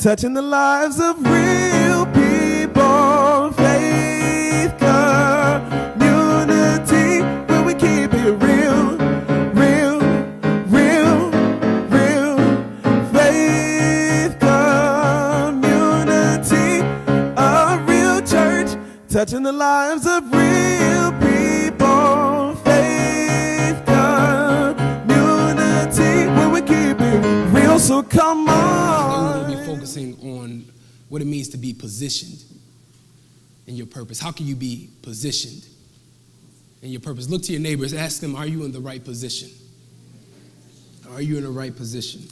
touching the lives of real people. Faith community, where we keep it real, real, real, real. Faith community, a real church, touching the lives of real people. Faith community, where we keep it real. So come on. We're going to be focusing on what it means to be positioned in your purpose. How can you be positioned in your purpose? Look to your neighbors, ask them, are you in the right position? Are you in the right position?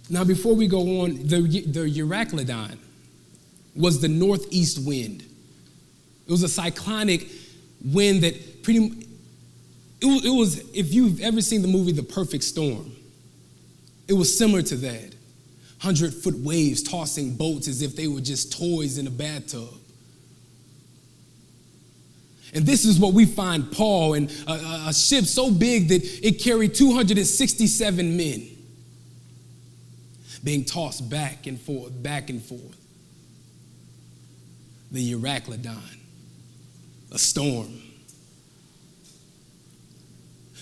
Now, before we go on, the Euroclydon was the northeast wind. It was a cyclonic wind that it was, if you've ever seen the movie The Perfect Storm, it was similar to that. 100-foot waves tossing boats as if they were just toys in a bathtub. And this is what we find Paul in a ship so big that it carried 267 men being tossed back and forth, back and forth. The Euroclydon, a storm.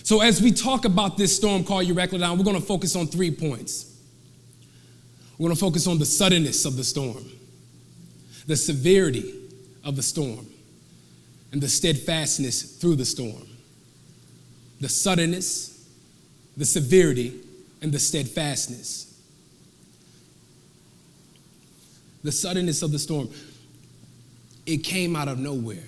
So as we talk about this storm called Euroclydon, we're going to focus on 3 points. We're going to focus on the suddenness of the storm, the severity of the storm, and the steadfastness through the storm. The suddenness, the severity, and the steadfastness. The suddenness of the storm, it came out of nowhere.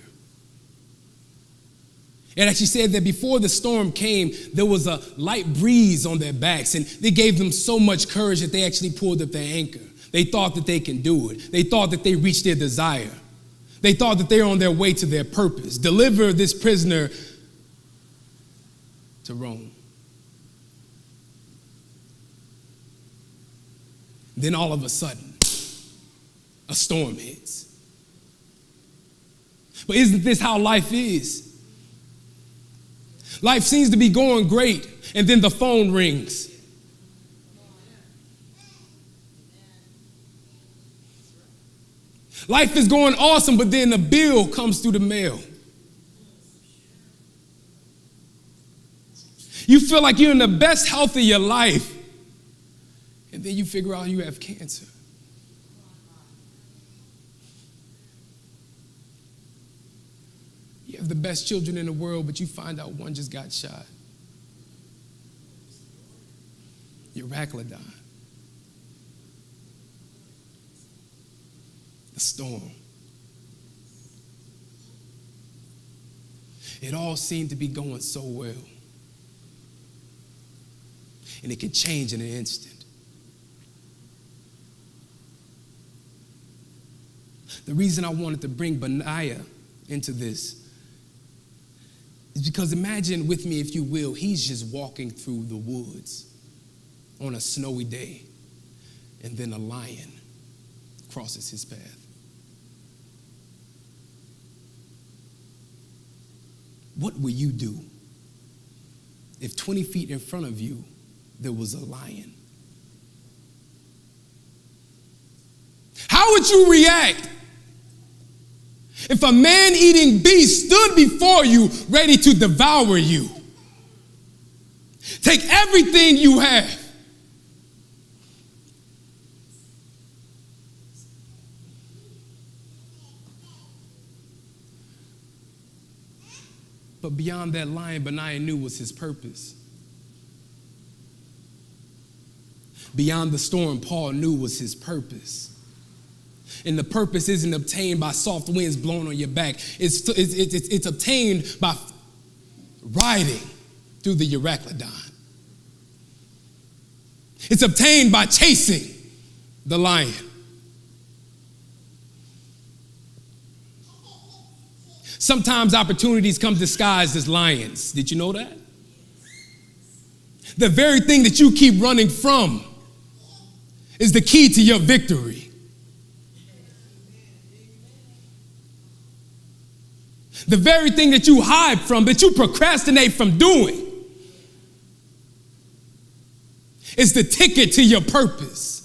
It actually said that before the storm came, there was a light breeze on their backs, and it gave them so much courage that they actually pulled up their anchor. They thought that they can do it. They thought that they reached their desire. They thought that they were on their way to their purpose. Deliver this prisoner to Rome. Then all of a sudden, a storm hits. But isn't this how life is? Life seems to be going great, and then the phone rings. Life is going awesome, but then a bill comes through the mail. You feel like you're in the best health of your life, and then you figure out you have cancer. You have the best children in the world, but you find out one just got shot. Euroclydon. The storm. It all seemed to be going so well. And it could change in an instant. The reason I wanted to bring Benaiah into this is because imagine with me, if you will, he's just walking through the woods on a snowy day, and then a lion crosses his path. What will you do if 20 feet in front of you there was a lion? How would you react if a man-eating beast stood before you ready to devour you? Take everything you have. But beyond that lion, Benaiah knew was his purpose. Beyond the storm, Paul knew was his purpose. And the purpose isn't obtained by soft winds blowing on your back. It's obtained by riding through the Euroclydon. It's obtained by chasing the lion. Sometimes opportunities come disguised as lions. Did you know that? The very thing that you keep running from is the key to your victory. The very thing that you hide from, that you procrastinate from doing, It's the ticket to your purpose.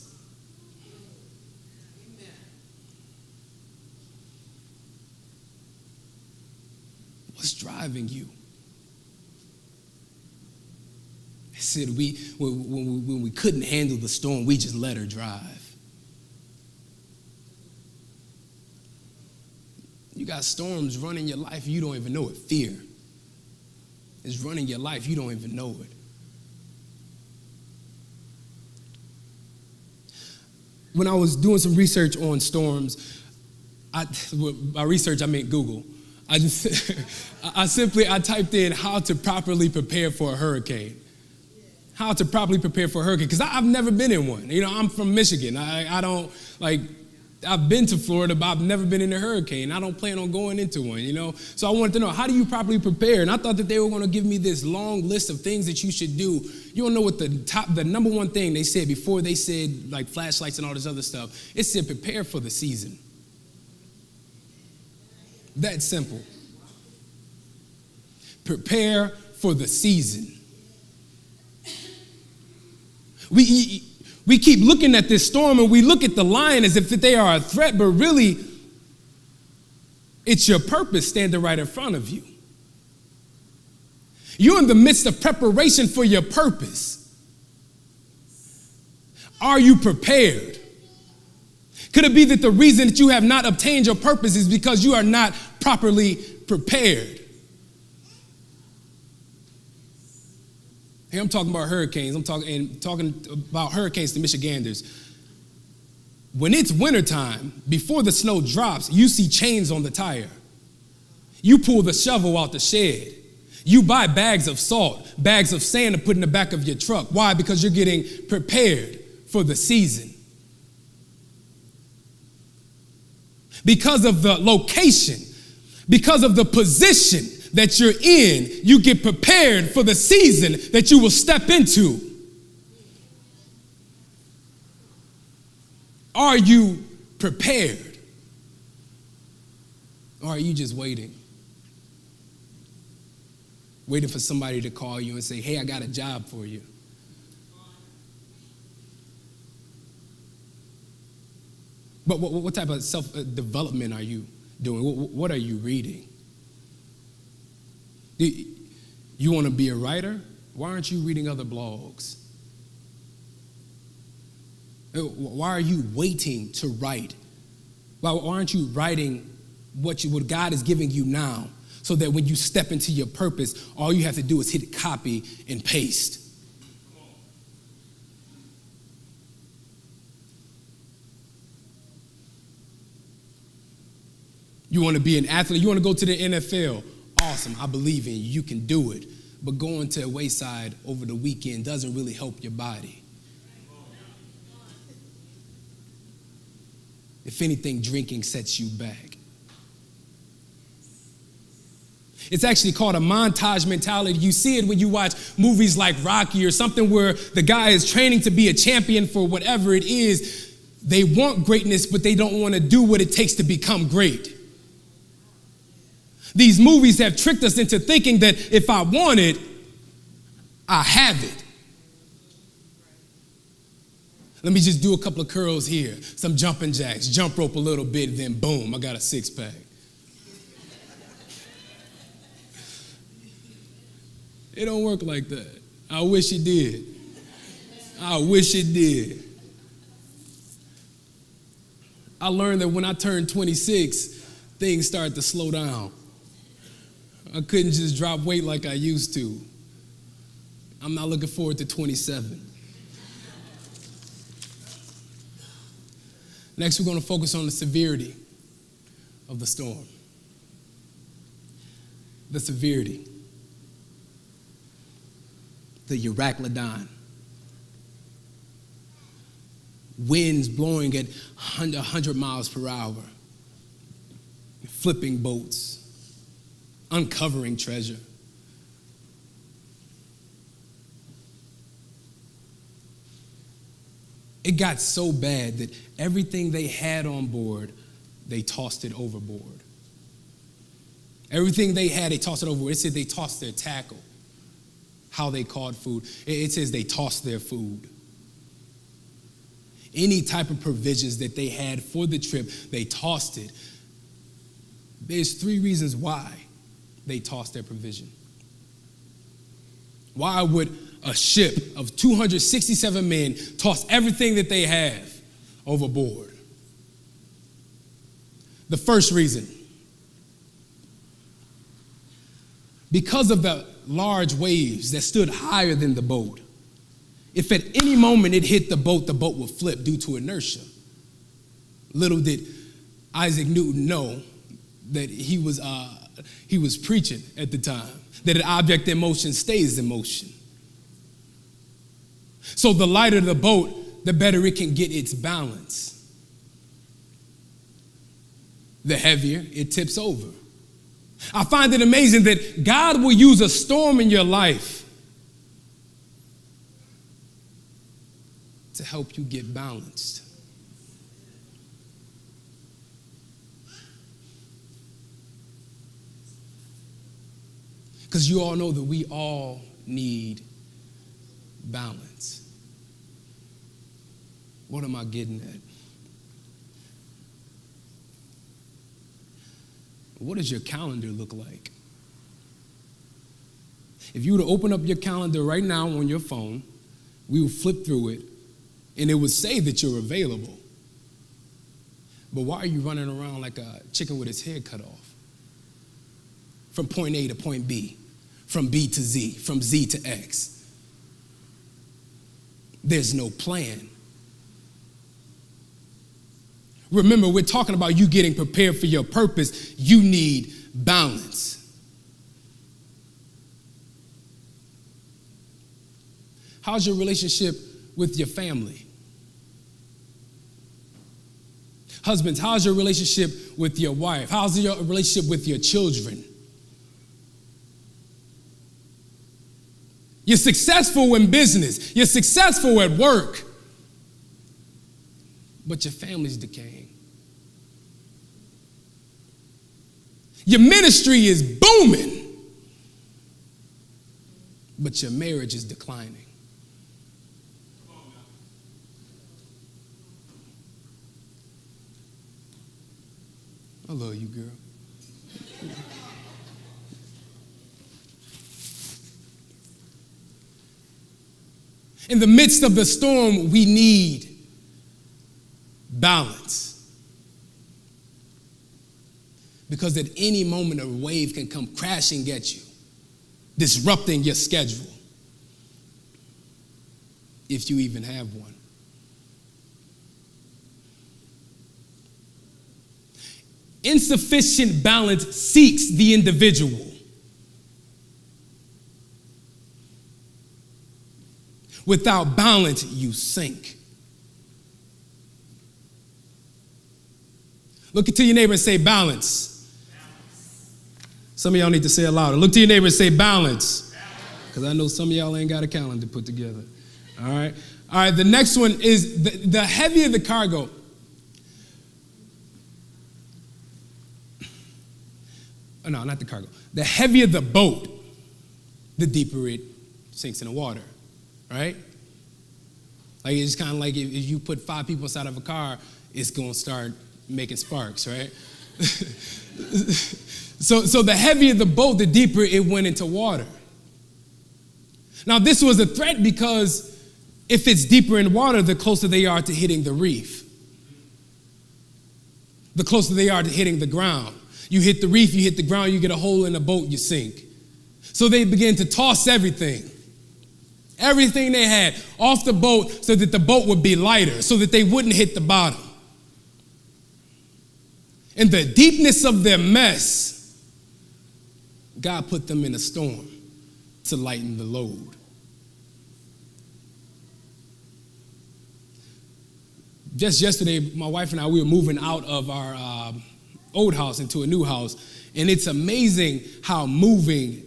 What's driving you? I said when we couldn't handle the storm, we just let her drive. You got storms running your life, you don't even know it. Fear is running your life, you don't even know it. When I was doing some research on storms, by research I meant Google. I typed in how to properly prepare for a hurricane. How to properly prepare for a hurricane, because I've never been in one. You know, I'm from Michigan. I've been to Florida, but I've never been in a hurricane. I don't plan on going into one, you know. So I wanted to know, how do you properly prepare? And I thought that they were going to give me this long list of things that you should do. You don't know what the number one thing they said before they said like flashlights and all this other stuff. It said prepare for the season. That simple. Prepare for the season. We keep looking at this storm and we look at the lion as if they are a threat, but really, it's your purpose standing right in front of you. You're in the midst of preparation for your purpose. Are you prepared? Could it be that the reason that you have not obtained your purpose is because you are not properly prepared? Hey, I'm talking about hurricanes. I'm talking about hurricanes to Michiganders. When it's wintertime, before the snow drops, you see chains on the tire. You pull the shovel out the shed. You buy bags of salt, bags of sand to put in the back of your truck. Why? Because you're getting prepared for the season. Because of the location, because of the position that you're in, you get prepared for the season that you will step into. Are you prepared? Or are you just waiting? Waiting for somebody to call you and say, hey, I got a job for you. But what type of self-development are you doing? What are you reading? You want to be a writer? Why aren't you reading other blogs? Why are you waiting to write? Why aren't you writing what God is giving you now, so that when you step into your purpose, all you have to do is hit copy and paste? You want to be an athlete? You want to go to the NFL? Awesome, I believe in you. You can do it. But going to a wayside over the weekend doesn't really help your body. If anything, drinking sets you back. It's actually called a montage mentality. You see it when you watch movies like Rocky or something where the guy is training to be a champion for whatever it is. They want greatness, but they don't want to do what it takes to become great. These movies have tricked us into thinking that if I want it, I have it. Let me just do a couple of curls here, some jumping jacks, jump rope a little bit, then boom, I got a six-pack. It don't work like that. I wish it did. I wish it did. I learned that when I turned 26, things started to slow down. I couldn't just drop weight like I used to. I'm not looking forward to 27. Next, we're going to focus on the severity of the storm. The severity. The Euroclydon. Winds blowing at 100 miles per hour. Flipping boats. Uncovering treasure. It got so bad that everything they had on board, they tossed it overboard. Everything they had, they tossed it overboard. It said they tossed their tackle, how they caught food. It says they tossed their food. any type of provisions that they had for the trip, they tossed it. There's 3 reasons why they tossed their provision. Why would a ship of 267 men toss everything that they have overboard? The first reason, because of the large waves that stood higher than the boat. If at any moment it hit the boat would flip due to inertia. Little did Isaac Newton know that he was preaching at the time, that an object in motion stays in motion. So the lighter the boat, the better it can get its balance. The heavier, it tips over. I find it amazing that God will use a storm in your life to help you get balanced. Because you all know that we all need balance. What am I getting at? What does your calendar look like? If you were to open up your calendar right now on your phone, we would flip through it, and it would say that you're available. But why are you running around like a chicken with its head cut off? From point A to point B, from B to Z, from Z to X. There's no plan. Remember, we're talking about you getting prepared for your purpose. You need balance. How's your relationship with your family? Husbands, how's your relationship with your wife? How's your relationship with your children? You're successful in business. You're successful at work. But your family's decaying. Your ministry is booming, but your marriage is declining. I love you, girl. In the midst of the storm, we need balance. Because at any moment, a wave can come crashing at you, disrupting your schedule, if you even have one. Insufficient balance seeks the individual. Without balance, you sink. Look to your neighbor and say balance. Some of y'all need to say it louder. Look to your neighbor and say balance. Because I know some of y'all ain't got a calendar put together. All right. All right, the next one is the heavier the cargo. Oh, no, not the cargo. The heavier the boat, the deeper it sinks in the water, right? Like it's kind of like if you put 5 people inside of a car, it's going to start making sparks, right? So the heavier the boat, the deeper it went into water. Now, this was a threat because if it's deeper in water, the closer they are to hitting the reef. The closer they are to hitting the ground. You hit the reef, you hit the ground, you get a hole in the boat, you sink. So they began to toss everything they had off the boat so that the boat would be lighter, so that they wouldn't hit the bottom. In the deepness of their mess, God put them in a storm to lighten the load. Just yesterday, my wife and I, we were moving out of our old house into a new house, and it's amazing how moving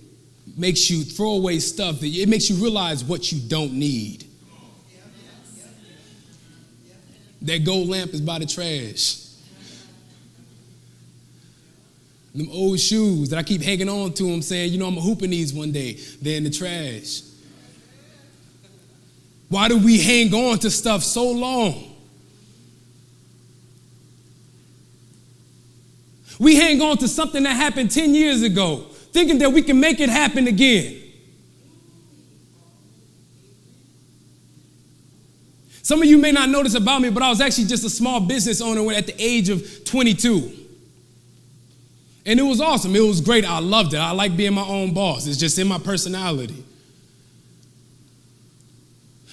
makes you throw away stuff. It makes you realize what you don't need. That gold lamp is by the trash. Them old shoes that I keep hanging on to them saying, I'm a hooping these one day. They're in the trash. Why do we hang on to stuff so long? We hang on to something that happened 10 years ago, thinking that we can make it happen again. Some of you may not know this about me, but I was actually just a small business owner at the age of 22. And it was awesome. It was great. I loved it. I like being my own boss. It's just in my personality.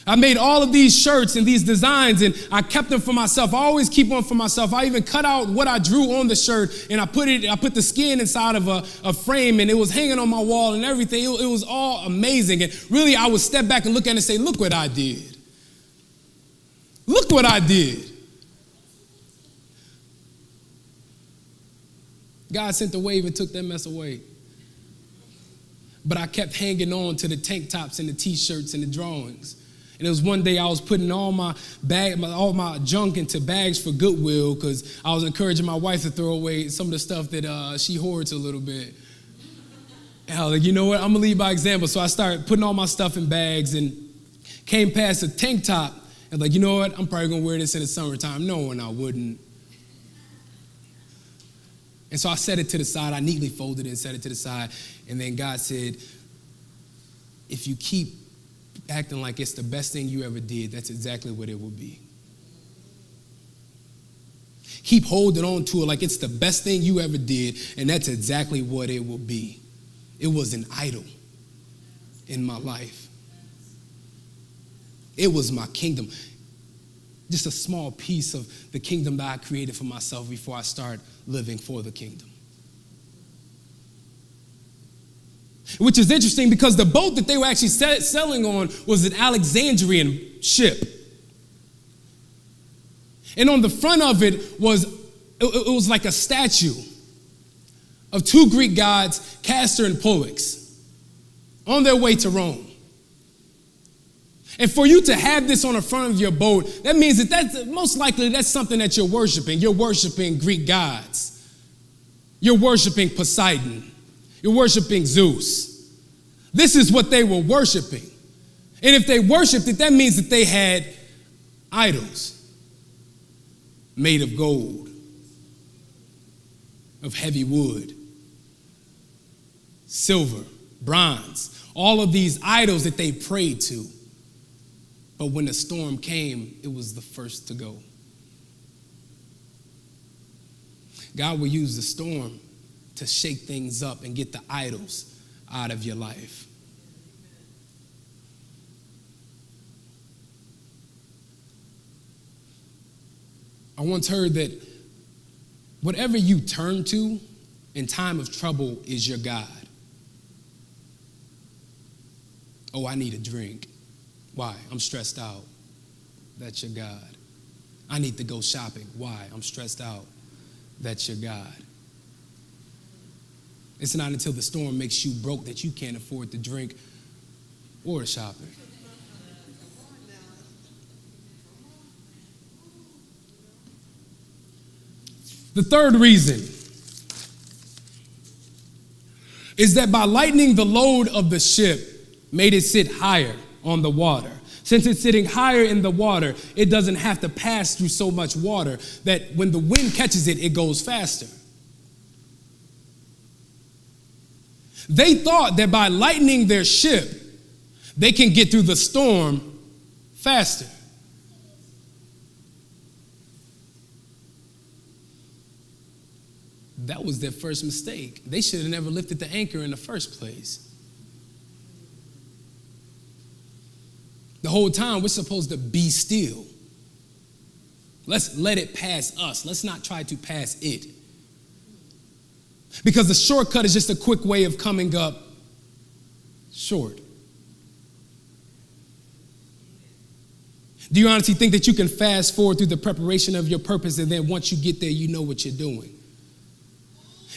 I made all of these shirts and these designs, and I kept them for myself. I always keep one for myself. I even cut out what I drew on the shirt, and I put the skin inside of a frame, and it was hanging on my wall and everything. It was all amazing. And really, I would step back and look at it and say, look what I did. Look what I did. God sent the wave and took that mess away. But I kept hanging on to the tank tops and the t-shirts and the drawings. And it was one day I was putting all my junk into bags for Goodwill because I was encouraging my wife to throw away some of the stuff that she hoards a little bit. And I was like, you know what? I'm going to lead by example. So I started putting all my stuff in bags and came past a tank top. I was like, you know what? I'm probably going to wear this in the summertime. No, and I wouldn't. And so I set it to the side. I neatly folded it and set it to the side. And then God said, if you keep acting like it's the best thing you ever did, that's exactly what it will be. Keep holding on to it like it's the best thing you ever did, and that's exactly what it will be. It was an idol in my life. It was my kingdom. Just a small piece of the kingdom that I created for myself before I start living for the kingdom. Which is interesting because the boat that they were actually sailing on was an Alexandrian ship. And on the front of it was like a statue of two Greek gods, Castor and Pollux, on their way to Rome. And for you to have this on the front of your boat, that means that's most likely that's something that you're worshiping. You're worshiping Greek gods. You're worshiping Poseidon. You're worshiping Zeus. This is what they were worshiping. And if they worshiped it, that means that they had idols made of gold, of heavy wood, silver, bronze, all of these idols that they prayed to. But when the storm came, it was the first to go. God will use the storm to shake things up and get the idols out of your life. I once heard that whatever you turn to in time of trouble is your God. Oh, I need a drink. Why? I'm stressed out. That's your God. I need to go shopping. Why? I'm stressed out. That's your God. It's not until the storm makes you broke that you can't afford to drink or the shopping. The third reason is that by lightening the load of the ship made it sit higher on the water. Since it's sitting higher in the water, it doesn't have to pass through so much water that when the wind catches it, it goes faster. They thought that by lightening their ship, they can get through the storm faster. That was their first mistake. They should have never lifted the anchor in the first place. The whole time we're supposed to be still. Let's let it pass us. Let's not try to pass it. Because the shortcut is just a quick way of coming up short. Do you honestly think that you can fast forward through the preparation of your purpose and then once you get there, you know what you're doing?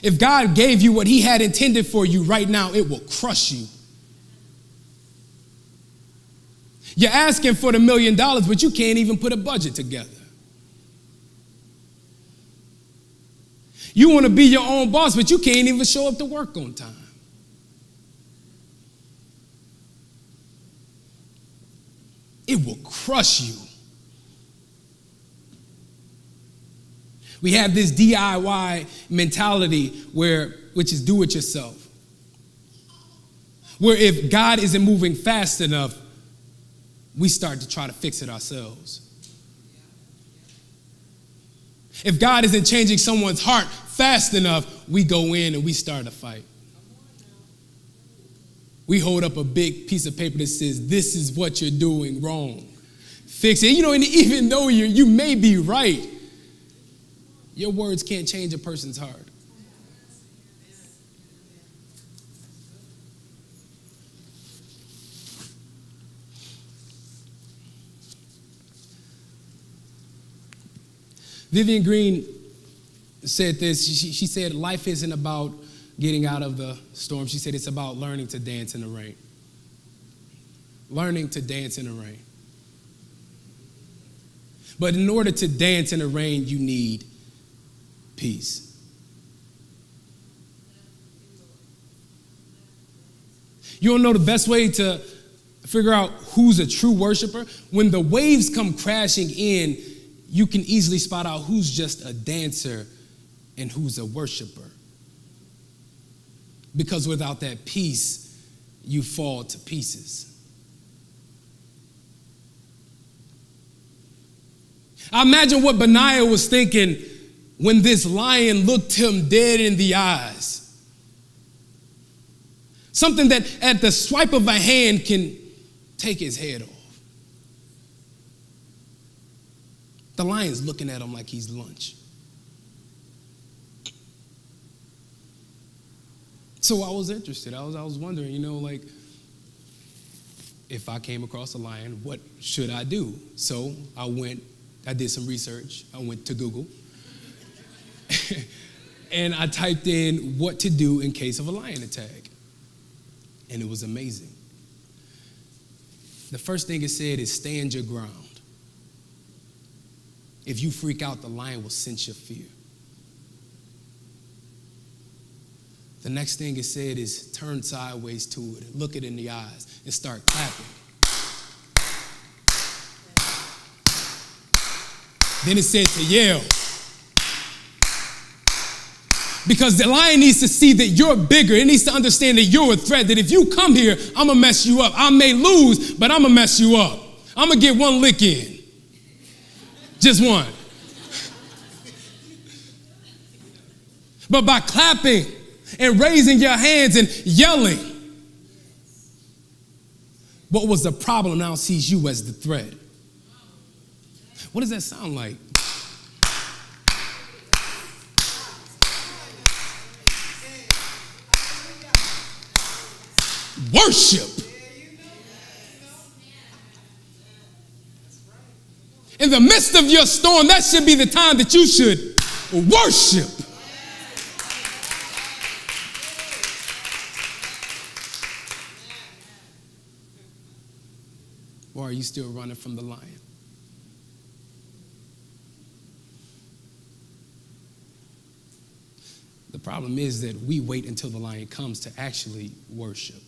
If God gave you what he had intended for you right now, it will crush you. You're asking for the $1 million, but you can't even put a budget together. You want to be your own boss, but you can't even show up to work on time. It will crush you. We have this DIY mentality which is do it yourself. Where if God isn't moving fast enough, we start to try to fix it ourselves. If God isn't changing someone's heart fast enough, we go in and we start a fight. We hold up a big piece of paper that says, this is what you're doing wrong. Fix it. And even though you may be right, your words can't change a person's heart. Vivian Green said this. She said, life isn't about getting out of the storm. She said it's about learning to dance in the rain. Learning to dance in the rain. But in order to dance in the rain, you need peace. You don't know the best way to figure out who's a true worshiper? When the waves come crashing in, you can easily spot out who's just a dancer and who's a worshiper. Because without that peace, you fall to pieces. I imagine what Benaiah was thinking when this lion looked him dead in the eyes. Something that at the swipe of a hand can take his head off. The lion's looking at him like he's lunch. So I was interested. I was wondering, if I came across a lion, what should I do? So I did some research. I went to Google. And I typed in what to do in case of a lion attack. And it was amazing. The first thing it said is stand your ground. If you freak out, the lion will sense your fear. The next thing it said is turn sideways to it, look it in the eyes, and start clapping. Then it said to yell. Because the lion needs to see that you're bigger. It needs to understand that you're a threat, that if you come here, I'm going to mess you up. I may lose, but I'm going to mess you up. I'm going to get one lick in. Just one. But by clapping and raising your hands and yelling, what was the problem now sees you as the threat. What does that sound like? Worship. In the midst of your storm, that should be the time that you should worship. Or are you still running from the lion? The problem is that we wait until the lion comes to actually worship.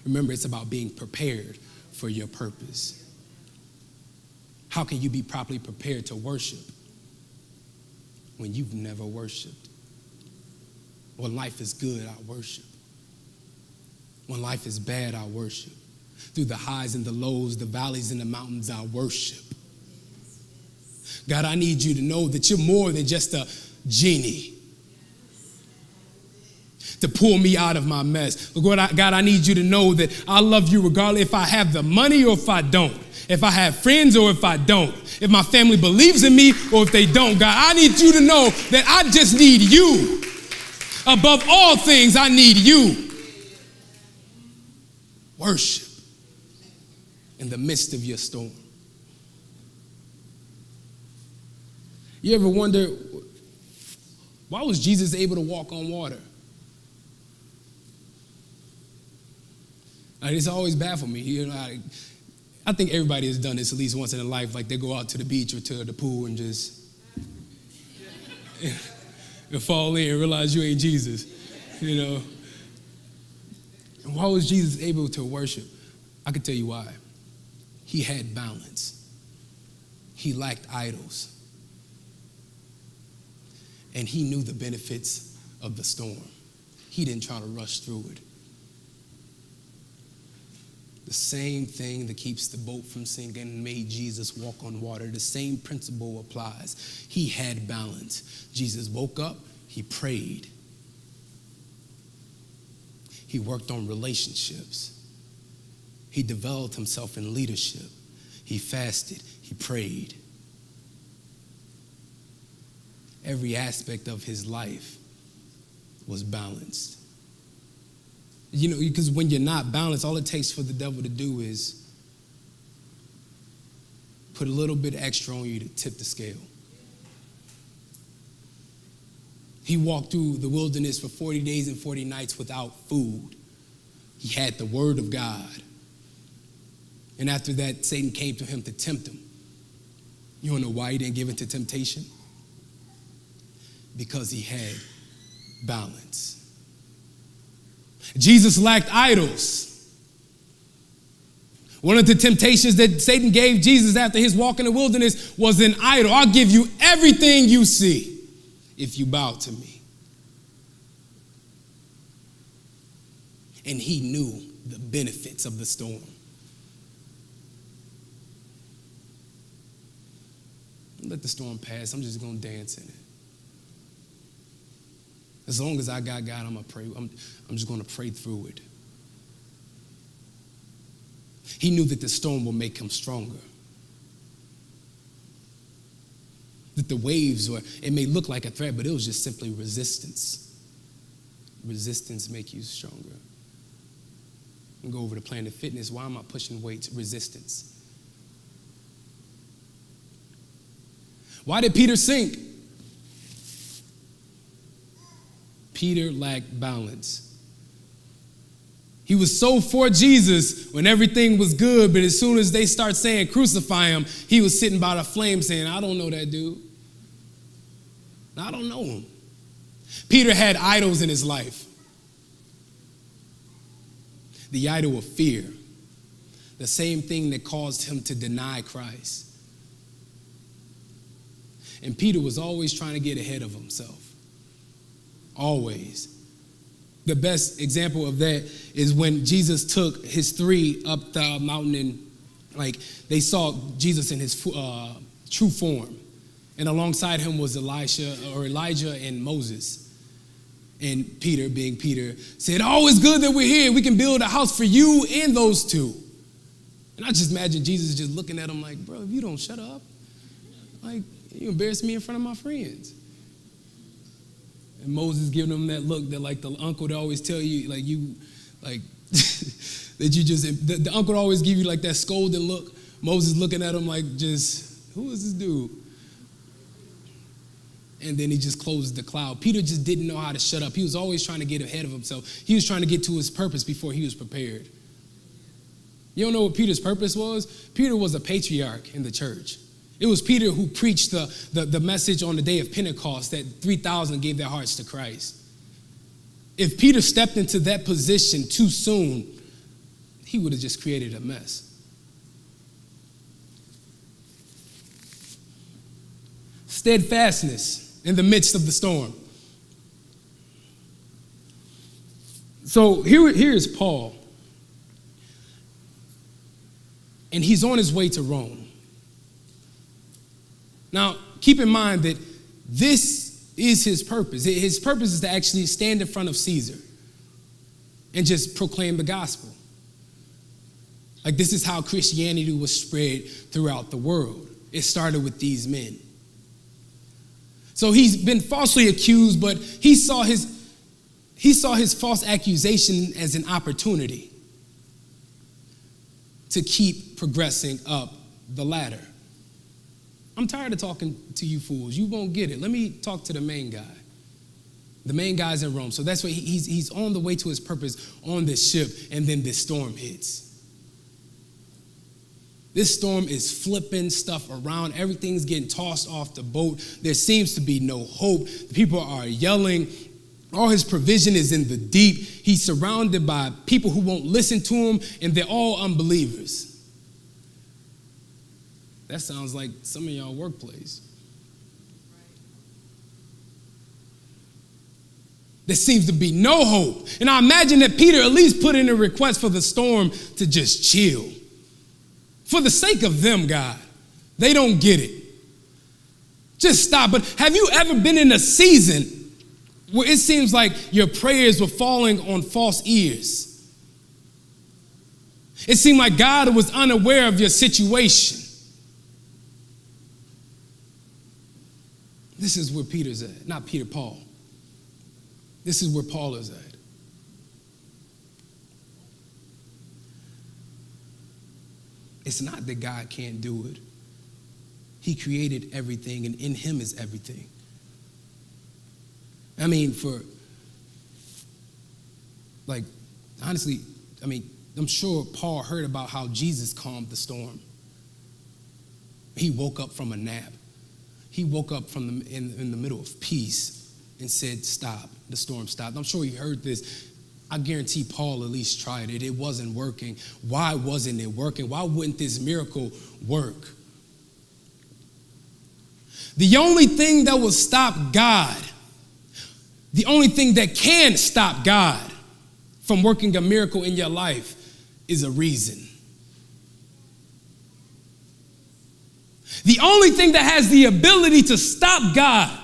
Remember, it's about being prepared for your purpose. How can you be properly prepared to worship when you've never worshiped? When life is good, I worship. When life is bad, I worship. Through the highs and the lows, the valleys and the mountains, I worship. God, I need you to know that you're more than just a genie to pull me out of my mess. God, I need you to know that I love you regardless if I have the money or if I don't. If I have friends or if I don't. If my family believes in me or if they don't. God, I need you to know that I just need you. Above all things, I need you. Worship in the midst of your storm. You ever wonder, why was Jesus able to walk on water? It's always baffled me. I think everybody has done this at least once in their life, like they go out to the beach or to the pool and just fall in and realize you ain't Jesus, And why was Jesus able to worship? I can tell you why. He had balance. He lacked idols. And he knew the benefits of the storm. He didn't try to rush through it. The same thing that keeps the boat from sinking and made Jesus walk on water, the same principle applies. He had balance. Jesus woke up, he prayed. He worked on relationships. He developed himself in leadership. He fasted, he prayed. Every aspect of his life was balanced. You know, because when you're not balanced, all it takes for the devil to do is put a little bit extra on you to tip the scale. He walked through the wilderness for 40 days and 40 nights without food. He had the word of God. And after that, Satan came to him to tempt him. You don't know why he didn't give in to temptation? Because he had balance. Jesus lacked idols. One of the temptations that Satan gave Jesus after his walk in the wilderness was an idol. I'll give you everything you see if you bow to me. And he knew the benefits of the storm. Let the storm pass. I'm just going to dance in it. As long as I got God, I'm going to pray. I'm just going to pray through it. He knew that the storm will make him stronger. That the waves it may look like a threat, but it was just simply resistance. Resistance make you stronger. And go over to Planet Fitness. Why am I pushing weights? Resistance. Why did Peter sink? Peter lacked balance. He was so for Jesus when everything was good, but as soon as they start saying crucify him, he was sitting by the flame saying, I don't know that dude. I don't know him. Peter had idols in his life. The idol of fear, the same thing that caused him to deny Christ. And Peter was always trying to get ahead of himself. Always. The best example of that is when Jesus took his three up the mountain and they saw Jesus in his true form. And alongside him was Elijah and Moses. And Peter, being Peter, said, oh, it's good that we're here. We can build a house for you and those two. And I just imagine Jesus just looking at him like, bro, if you don't shut up, you embarrass me in front of my friends. And Moses giving him that look that the uncle would always tell you, that you just, the uncle would always give you that scolding look. Moses looking at him who is this dude? And then he just closed the cloud. Peter just didn't know how to shut up. He was always trying to get ahead of himself. He was trying to get to his purpose before he was prepared. You don't know what Peter's purpose was? Peter was a patriarch in the church. It was Peter who preached the message on the day of Pentecost that 3,000 gave their hearts to Christ. If Peter stepped into that position too soon, he would have just created a mess. Steadfastness in the midst of the storm. So here's Paul. And he's on his way to Rome. Now, keep in mind that this is his purpose. His purpose is to actually stand in front of Caesar and just proclaim the gospel. This is how Christianity was spread throughout the world. It started with these men. So he's been falsely accused, but he saw his false accusation as an opportunity to keep progressing up the ladder. I'm tired of talking to you fools. You won't get it. Let me talk to the main guy. The main guy's in Rome. So that's why he's on the way to his purpose on this ship, and then this storm hits. This storm is flipping stuff around. Everything's getting tossed off the boat. There seems to be no hope. The people are yelling. All his provision is in the deep. He's surrounded by people who won't listen to him, and they're all unbelievers. That sounds like some of y'all workplace. there seems to be no hope. And I imagine that Peter at least put in a request for the storm to just chill. For the sake of them, God, they don't get it. Just stop. But have you ever been in a season where it seems like your prayers were falling on false ears? It seemed like God was unaware of your situation. This is where Peter's at, not Peter, Paul. This is where Paul is at. It's not that God can't do it. He created everything, and in him is everything. I mean, honestly, I'm sure Paul heard about how Jesus calmed the storm. He woke up from a nap. He woke up in the middle of peace and said, stop. The storm stopped. I'm sure he heard this. I guarantee Paul at least tried it. It wasn't working. Why wasn't it working? Why wouldn't this miracle work? The only thing that will stop God, the only thing that can stop God from working a miracle in your life is a reason. The only thing that has the ability to stop God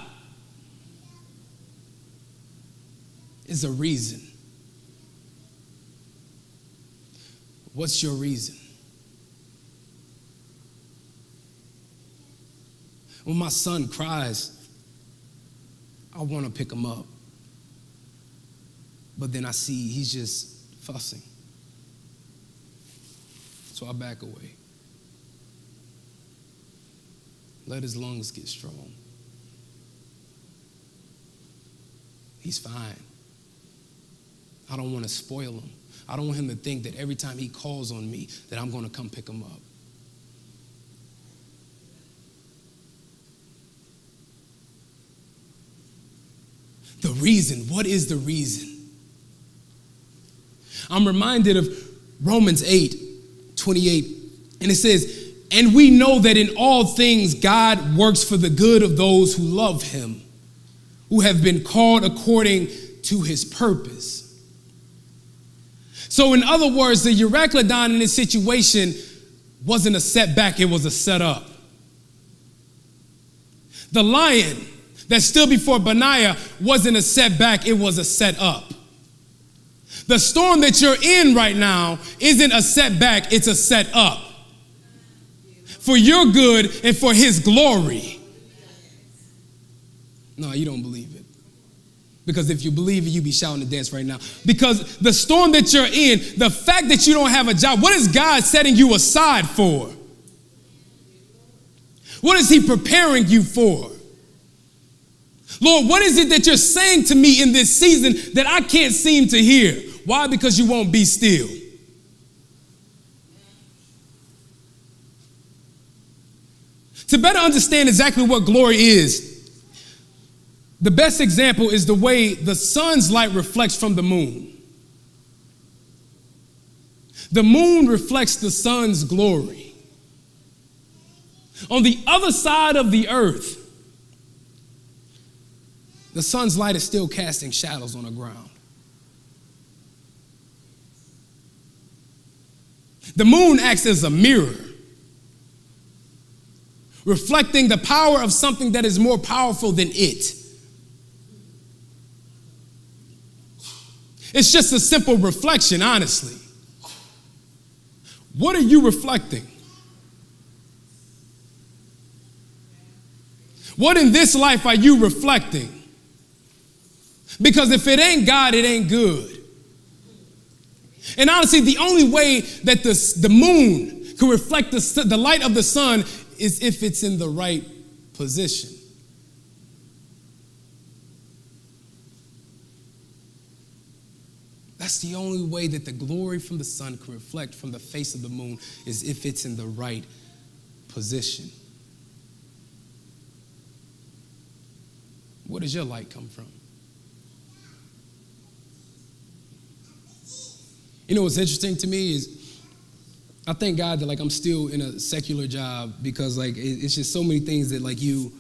is a reason. What's your reason? When my son cries, I want to pick him up. But then I see he's just fussing. So I back away. Let his lungs get strong. He's fine. I don't want to spoil him. I don't want him to think that every time he calls on me that I'm going to come pick him up. The reason. What is the reason? I'm reminded of Romans 8:28, and it says, and we know that in all things God works for the good of those who love him, who have been called according to his purpose. So in other words, the Euroclydon in this situation wasn't a setback, it was a setup. The lion that stood before Benaiah wasn't a setback, it was a setup. The storm that you're in right now isn't a setback, it's a setup. For your good and for his glory. No, you don't believe it. Because if you believe it, you'd be shouting and dance right now. Because the storm that you're in, the fact that you don't have a job, what is God setting you aside for? What is he preparing you for? Lord, what is it that you're saying to me in this season that I can't seem to hear? Why? Because you won't be still. To better understand exactly what glory is, the best example is the way the sun's light reflects from the moon. The moon reflects the sun's glory. On the other side of the earth, the sun's light is still casting shadows on the ground. The moon acts as a mirror, reflecting the power of something that is more powerful than it. It's just a simple reflection, honestly. What are you reflecting? What in this life are you reflecting? Because if it ain't God, it ain't good. And honestly, the only way that the moon can reflect the light of the sun is if it's in the right position. That's the only way that the glory from the sun can reflect from the face of the moon is if it's in the right position. Where does your light come from? You know what's interesting to me is I thank God that I'm still in a secular job because it's just so many things that you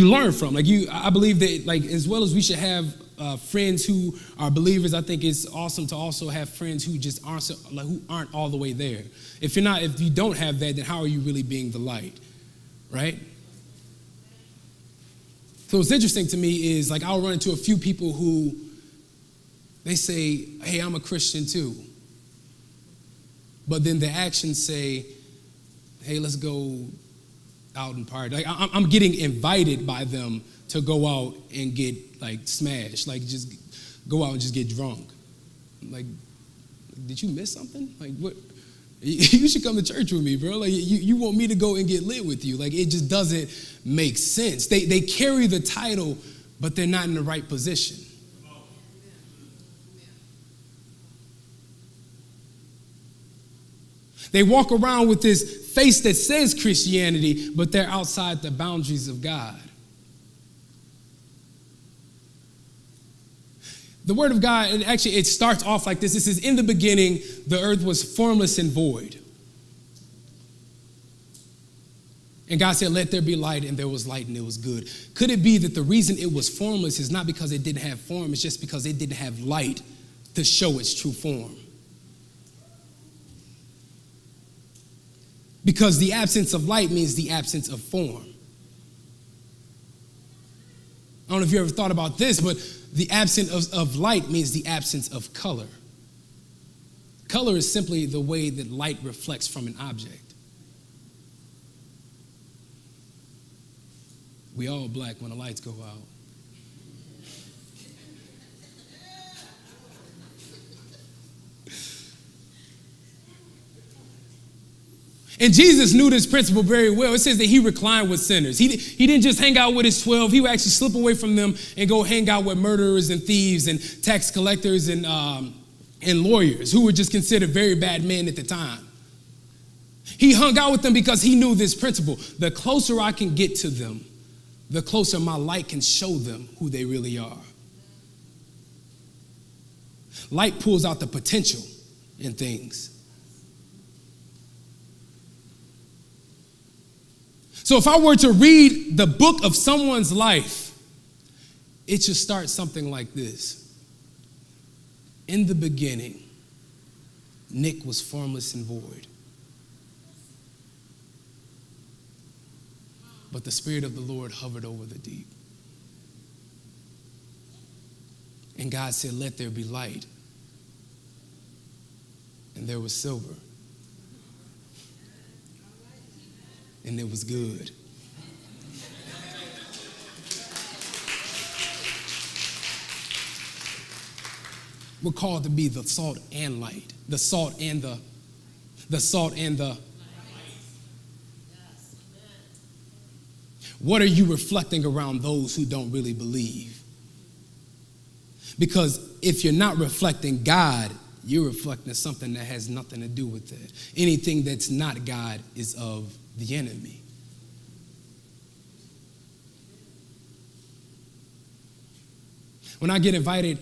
learn from. I believe that as well as we should have friends who are believers. I think it's awesome to also have friends who just aren't all the way there. If you don't have that, then how are you really being the light, right? So what's interesting to me is, like, I'll run into a few people who they say, hey, I'm a Christian too. But then the actions say, hey, let's go out and party. Like, I'm getting invited by them to go out and get, like, smashed. Like, just go out and just get drunk. Like, did you miss something? Like, what? You should come to church with me, bro. Like, you want me to go and get lit with you. Like, it just doesn't make sense. They carry the title, but they're not in the right position. They walk around with this face that says Christianity, but they're outside the boundaries of God. The Word of God, and actually it starts off like this. It says, in the beginning, the earth was formless and void. And God said, let there be light, and there was light, and it was good. Could it be that the reason it was formless is not because it didn't have form, it's just because it didn't have light to show its true form? Because the absence of light means the absence of form. I don't know if you ever thought about this, but the absence of light means the absence of color. Color is simply the way that light reflects from an object. We all black when the lights go out. And Jesus knew this principle very well. It says that he reclined with sinners. He didn't just hang out with his 12. He would actually slip away from them and go hang out with murderers and thieves and tax collectors and lawyers who were just considered very bad men at the time. He hung out with them because he knew this principle. The closer I can get to them, the closer my light can show them who they really are. Light pulls out the potential in things. So if I were to read the book of someone's life, it should start something like this. In the beginning, Nick was formless and void. But the Spirit of the Lord hovered over the deep. And God said, let there be light. And there was silver. And it was good. We're called to be the salt and light. The salt and the. What are you reflecting around those who don't really believe? Because if you're not reflecting God, you're reflecting something that has nothing to do with it. Anything that's not God is of the enemy. When I get invited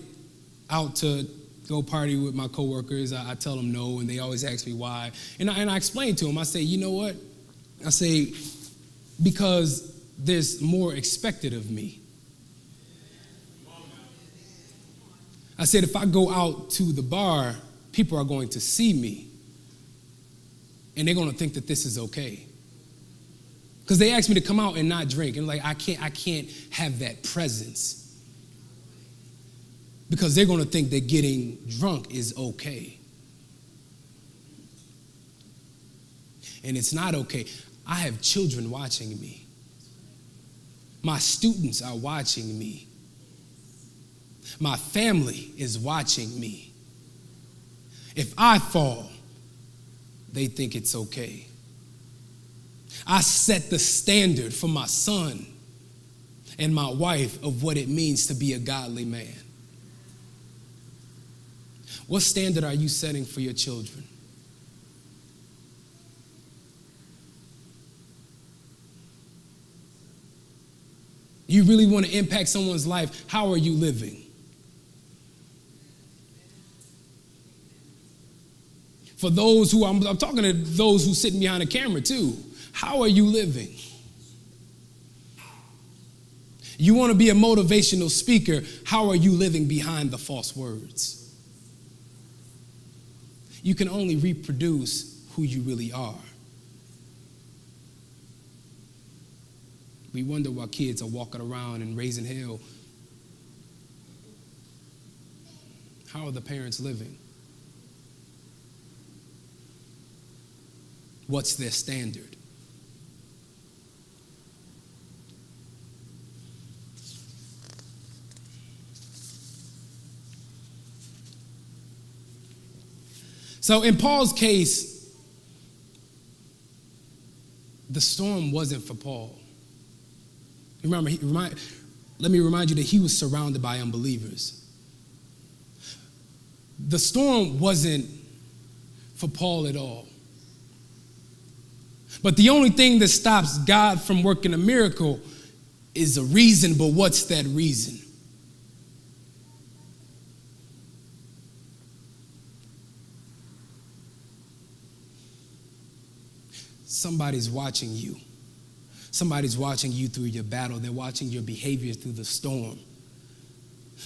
out to go party with my coworkers, I tell them no, and they always ask me why. And I explain to them, I say, you know what? I say, because there's more expected of me. I said, if I go out to the bar, people are going to see me, and they're going to think that this is okay. Because they asked me to come out and not drink. And like, I can't have that presence. Because they're going to think that getting drunk is okay. And it's not okay. I have children watching me. My students are watching me. My family is watching me. If I fall, they think it's okay. I set the standard for my son and my wife of what it means to be a godly man. What standard are you setting for your children? You really want to impact someone's life, how are you living? For those who, I'm talking to those who sitting behind the camera too. How are you living? You want to be a motivational speaker. How are you living behind the false words? You can only reproduce who you really are. We wonder why kids are walking around and raising hell. How are the parents living? What's their standard? So in Paul's case, the storm wasn't for Paul. Remember, let me remind you that he was surrounded by unbelievers. The storm wasn't for Paul at all. But the only thing that stops God from working a miracle is a reason, but what's that reason? Somebody's watching you. Somebody's watching you through your battle. They're watching your behavior through the storm.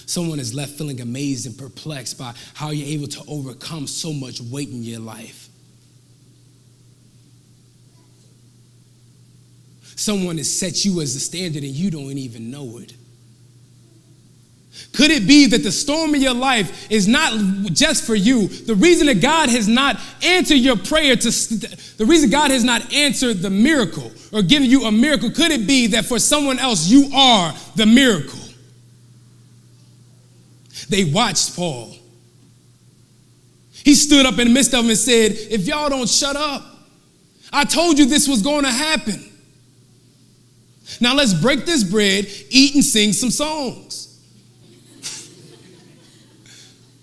Someone is left feeling amazed and perplexed by how you're able to overcome so much weight in your life. Someone has set you as the standard and you don't even know it. Could it be that the storm in your life is not just for you? The reason that God has not answered your prayer, the reason God has not answered the miracle or given you a miracle, could it be that for someone else you are the miracle? They watched Paul. He stood up in the midst of them and said, if y'all don't shut up, I told you this was going to happen. Now let's break this bread, eat and sing some songs.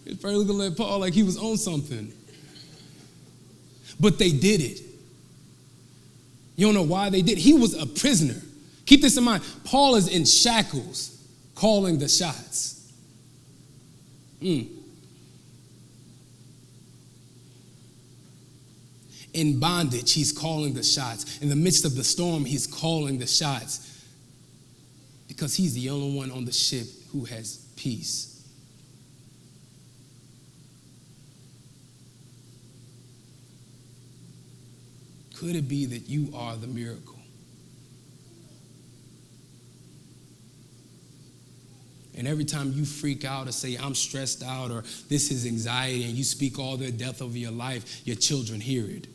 He's probably looking at Paul like he was on something. But they did it. You don't know why they did it. He was a prisoner. Keep this in mind. Paul is in shackles calling the shots. In bondage, he's calling the shots. In the midst of the storm, he's calling the shots because he's the only one on the ship who has peace. Could it be that you are the miracle? And every time you freak out or say, I'm stressed out, or this is anxiety, and you speak all the death over your life, your children hear it.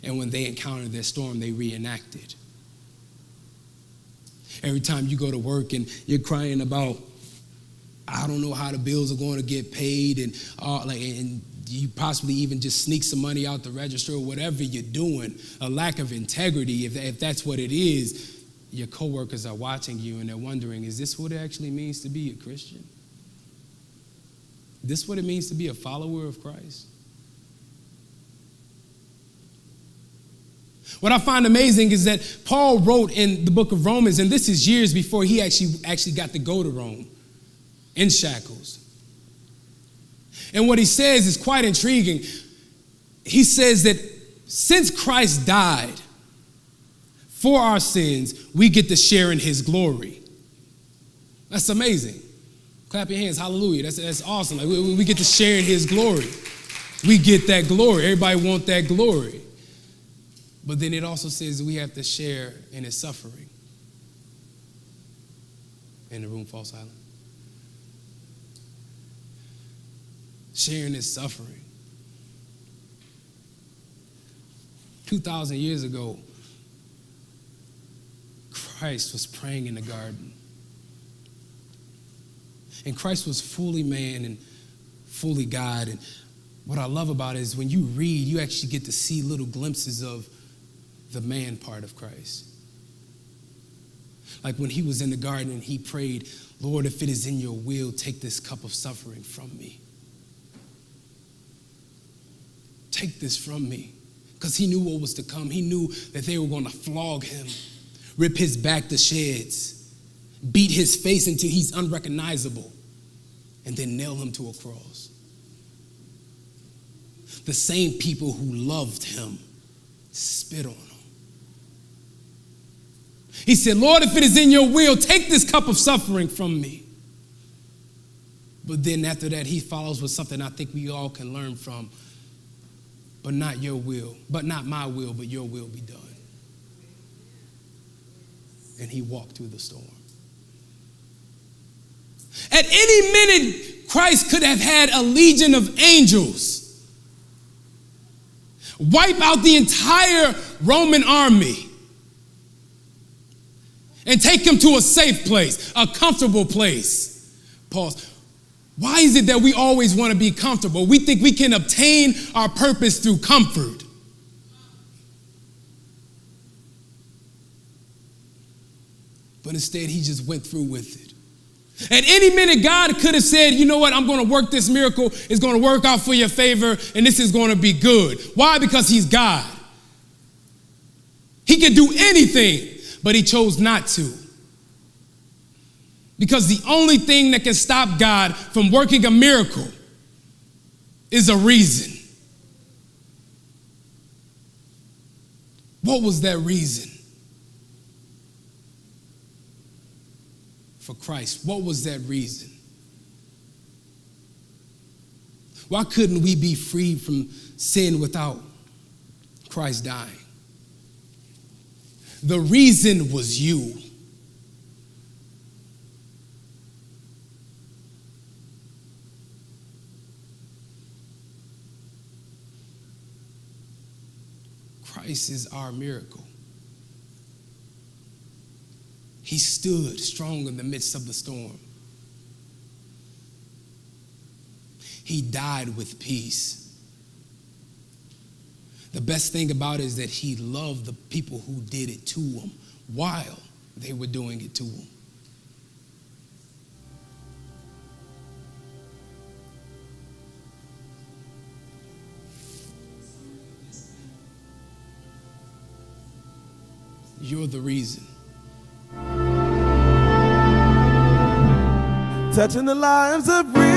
And when they encounter their storm, they reenact it. Every time you go to work and you're crying about, I don't know how the bills are going to get paid, and you possibly even just sneak some money out the register or whatever you're doing, a lack of integrity, if that's what it is, your coworkers are watching you and they're wondering, is this what it actually means to be a Christian? Is this what it means to be a follower of Christ? What I find amazing is that Paul wrote in the book of Romans, and this is years before he actually got to go to Rome, in shackles. And what he says is quite intriguing. He says that since Christ died for our sins, we get to share in his glory. That's amazing. Clap your hands, hallelujah. That's awesome. Like we get to share in his glory. We get that glory. Everybody wants that glory. But then it also says that we have to share in his suffering. And the room falls silent. Sharing his suffering. 2,000 years ago, Christ was praying in the garden. And Christ was fully man and fully God. And what I love about it is when you read, you actually get to see little glimpses of the man part of Christ. Like when he was in the garden and he prayed, Lord, if it is in your will, take this cup of suffering from me. Take this from me. Because he knew what was to come. He knew that they were going to flog him, rip his back to shreds, beat his face until he's unrecognizable, and then nail him to a cross. The same people who loved him spit on him. He said, Lord, if it is in your will, take this cup of suffering from me. But then after that, he follows with something I think we all can learn from. But not your will, but not my will, but your will be done. And he walked through the storm. At any minute, Christ could have had a legion of angels wipe out the entire Roman army and take him to a safe place, a comfortable place. Pause. Why is it that we always want to be comfortable? We think we can obtain our purpose through comfort. But instead, he just went through with it. At any minute, God could have said, you know what, I'm going to work this miracle. It's going to work out for your favor, and this is going to be good. Why? Because he's God. He can do anything, but he chose not to. Because the only thing that can stop God from working a miracle is a reason. What was that reason? For Christ, what was that reason? Why couldn't we be freed from sin without Christ dying? The reason was you. Christ is our miracle. He stood strong in the midst of the storm. He died with peace. The best thing about it is that he loved the people who did it to him while they were doing it to him. You're the reason. Touching the lives of real